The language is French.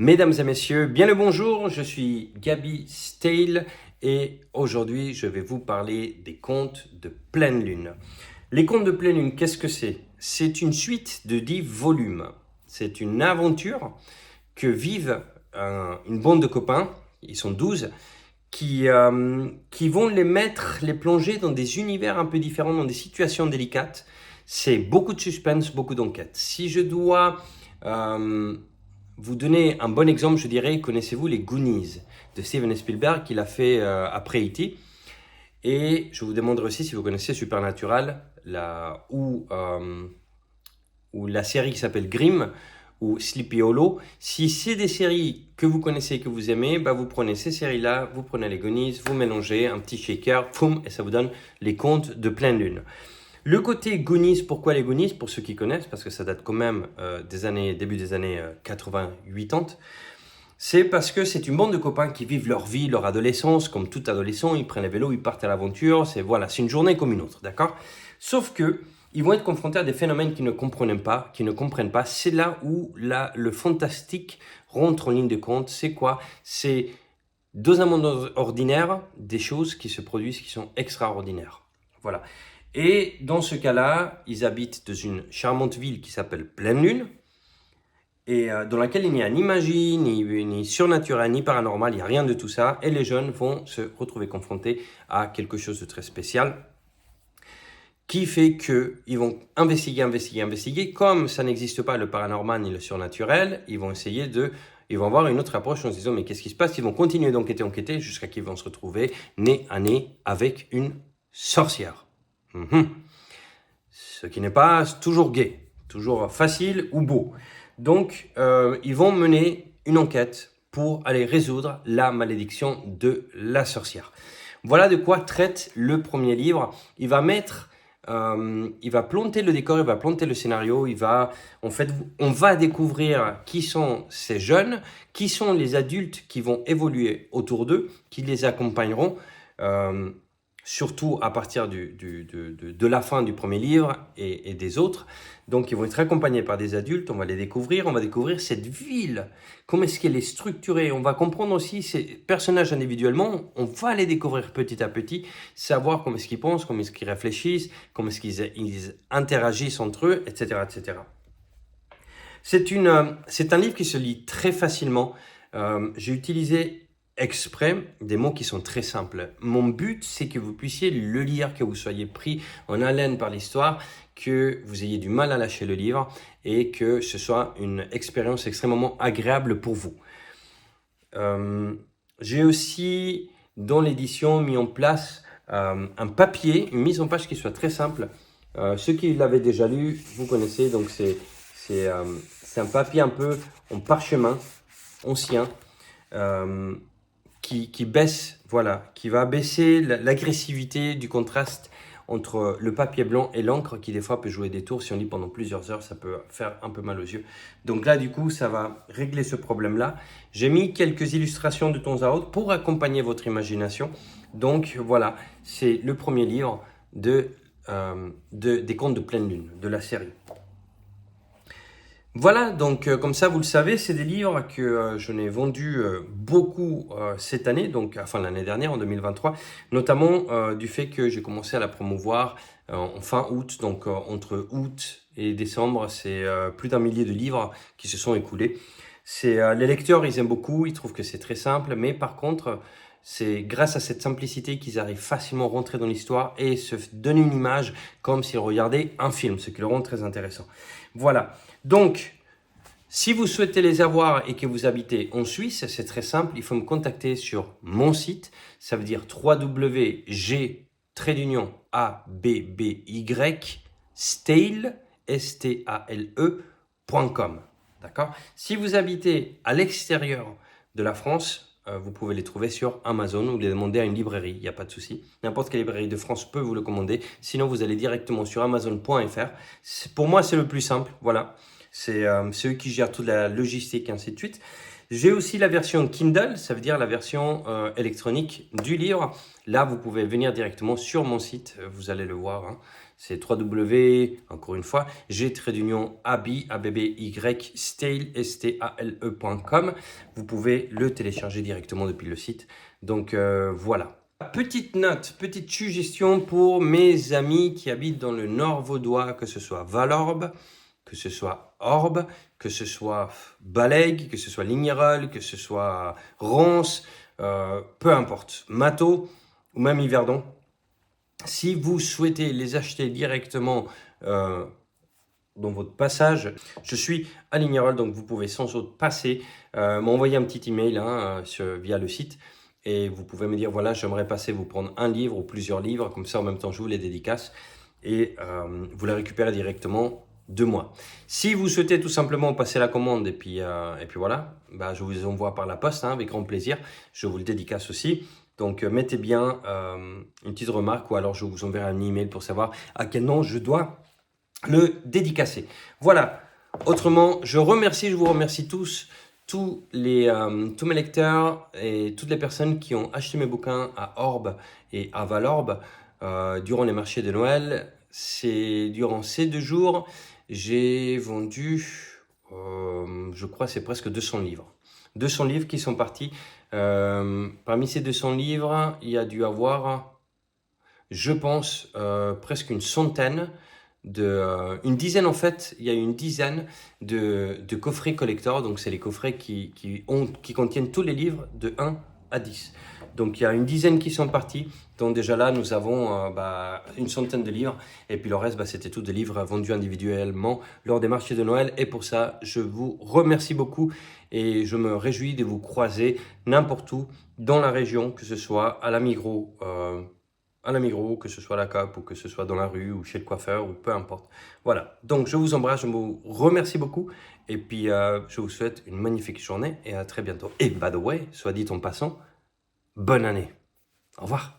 Mesdames et messieurs, bien le bonjour, je suis Gaby Stale et aujourd'hui je vais vous parler des contes de pleine lune. Les contes de pleine lune, qu'est-ce que c'est? C'est une suite de 10 volumes. C'est une aventure que vivent une bande de copains, ils sont 12, qui vont les plonger dans des univers un peu différents, dans des situations délicates. C'est beaucoup de suspense, beaucoup d'enquête. Si je dois vous donner un bon exemple, je dirais, connaissez-vous les Goonies de Steven Spielberg qu'il a fait après E.T. Et je vous demanderai aussi si vous connaissez Supernatural ou la série qui s'appelle Grimm ou Sleepy Hollow. Si c'est des séries que vous connaissez et que vous aimez, vous prenez ces séries-là, vous prenez les Goonies, vous mélangez un petit shaker, poum, et ça vous donne les contes de pleine lune. Le côté Goonies, pourquoi les Goonies? Pour ceux qui connaissent, parce que ça date quand même début des années 80-80, c'est parce que c'est une bande de copains qui vivent leur vie, leur adolescence, comme tout adolescent, ils prennent les vélos, ils partent à l'aventure, c'est une journée comme une autre, d'accord? Sauf que ils vont être confrontés à des phénomènes qu'ils ne comprennent pas, c'est là où le fantastique rentre en ligne de compte. C'est quoi? C'est dans un monde ordinaire, des choses qui se produisent qui sont extraordinaires. Voilà. Et dans ce cas-là, ils habitent dans une charmante ville qui s'appelle Pleine Lune, et dans laquelle il n'y a ni magie, ni surnaturel, ni paranormal, il n'y a rien de tout ça. Et les jeunes vont se retrouver confrontés à quelque chose de très spécial, qui fait qu'ils vont investiguer. Comme ça n'existe pas le paranormal ni le surnaturel, ils vont avoir une autre approche en se disant mais qu'est-ce qui se passe? Ils vont continuer d'enquêter jusqu'à qu'ils vont se retrouver nez à nez avec une sorcière. Ce qui n'est pas toujours gai, toujours facile ou beau. Donc, ils vont mener une enquête pour aller résoudre la malédiction de la sorcière. Voilà de quoi traite le premier livre. Il va planter le décor, il va planter le scénario. On va découvrir qui sont ces jeunes, qui sont les adultes qui vont évoluer autour d'eux, qui les accompagneront. Surtout à partir de la fin du premier livre et des autres. Donc, ils vont être accompagnés par des adultes, on va découvrir cette ville, comment est-ce qu'elle est structurée, on va comprendre aussi ces personnages individuellement, on va les découvrir petit à petit, savoir comment est-ce qu'ils pensent, comment est-ce qu'ils réfléchissent, comment est-ce qu'ils interagissent entre eux, etc. etc. C'est un livre qui se lit très facilement. J'ai utilisé exprès des mots qui sont très simples. Mon but, c'est que vous puissiez le lire, que vous soyez pris en haleine par l'histoire, que vous ayez du mal à lâcher le livre et que ce soit une expérience extrêmement agréable pour vous. J'ai aussi, dans l'édition, mis en place un papier, une mise en page qui soit très simple. Ceux qui l'avaient déjà lu, vous connaissez, donc c'est un papier un peu en parchemin, ancien, qui baisse, voilà, qui va baisser l'agressivité du contraste entre le papier blanc et l'encre qui des fois peut jouer des tours. Si on lit pendant plusieurs heures, ça peut faire un peu mal aux yeux. Donc là, du coup, ça va régler ce problème-là. J'ai mis quelques illustrations de temps à autre pour accompagner votre imagination. Donc voilà, c'est le premier livre des contes de pleine lune, de la série. Voilà, donc comme ça vous le savez, c'est des livres que je n'ai vendus beaucoup cette année, enfin l'année dernière en 2023, notamment du fait que j'ai commencé à la promouvoir en fin août, donc entre août et décembre, c'est plus d'1 millier de livres qui se sont écoulés. Les lecteurs, ils aiment beaucoup, ils trouvent que c'est très simple, mais par contre, c'est grâce à cette simplicité qu'ils arrivent facilement à rentrer dans l'histoire et se donner une image comme s'ils regardaient un film, ce qui le rend très intéressant. Voilà. Donc, si vous souhaitez les avoir et que vous habitez en Suisse, c'est très simple, il faut me contacter sur mon site, ça veut dire www.g-stale.com. D'accord? Si vous habitez à l'extérieur de la France, vous pouvez les trouver sur Amazon ou les demander à une librairie, il n'y a pas de souci. N'importe quelle librairie de France peut vous le commander. Sinon, vous allez directement sur amazon.fr. Pour moi, c'est le plus simple. Voilà. C'est eux qui gèrent toute la logistique et ainsi de suite. J'ai aussi la version Kindle, ça veut dire la version électronique du livre. Là, vous pouvez venir directement sur mon site. Vous allez le voir. C'est www, encore une fois, g-aby.stale.com. Vous pouvez le télécharger directement depuis le site. Donc voilà. Petite note, petite suggestion pour mes amis qui habitent dans le nord vaudois, que ce soit Valorbe, que ce soit Orbe, que ce soit Balaigues, que ce soit Lignerolles, que ce soit Ronces, peu importe, Mathaux ou même Yverdon. Si vous souhaitez les acheter directement dans votre passage, je suis à Lignerolles, donc vous pouvez sans autre passer, m'envoyer un petit email via le site. Et vous pouvez me dire, voilà, j'aimerais passer vous prendre un livre ou plusieurs livres, comme ça en même temps je vous les dédicace et vous les récupérez directement de moi. Si vous souhaitez tout simplement passer la commande et puis voilà, bah, je vous les envoie par la poste avec grand plaisir. Je vous le dédicace aussi. Donc mettez bien une petite remarque ou alors je vous enverrai un email pour savoir à quel nom je dois le dédicacer. Voilà. Autrement, je vous remercie tous mes lecteurs et toutes les personnes qui ont acheté mes bouquins à Orbe et à Valorbe durant les marchés de Noël. Durant ces 2 jours, j'ai vendu, je crois, c'est presque 200 livres. 200 livres qui sont partis. Parmi ces 200 livres, il y a dû avoir, je pense, presque une centaine une dizaine en fait, il y a une dizaine de coffrets collector, donc c'est les coffrets qui contiennent tous les livres de 1 à 10. Donc il y a une dizaine qui sont partis, donc déjà là nous avons une centaine de livres, et puis le reste c'était tous des livres vendus individuellement lors des marchés de Noël, et pour ça je vous remercie beaucoup, et je me réjouis de vous croiser n'importe où dans la région, que ce soit à la Migros, que ce soit à la Cap ou que ce soit dans la rue ou chez le coiffeur ou peu importe. Voilà, donc je vous embrasse, je vous remercie beaucoup et puis je vous souhaite une magnifique journée et à très bientôt. Et by the way, soit dit en passant, bonne année. Au revoir.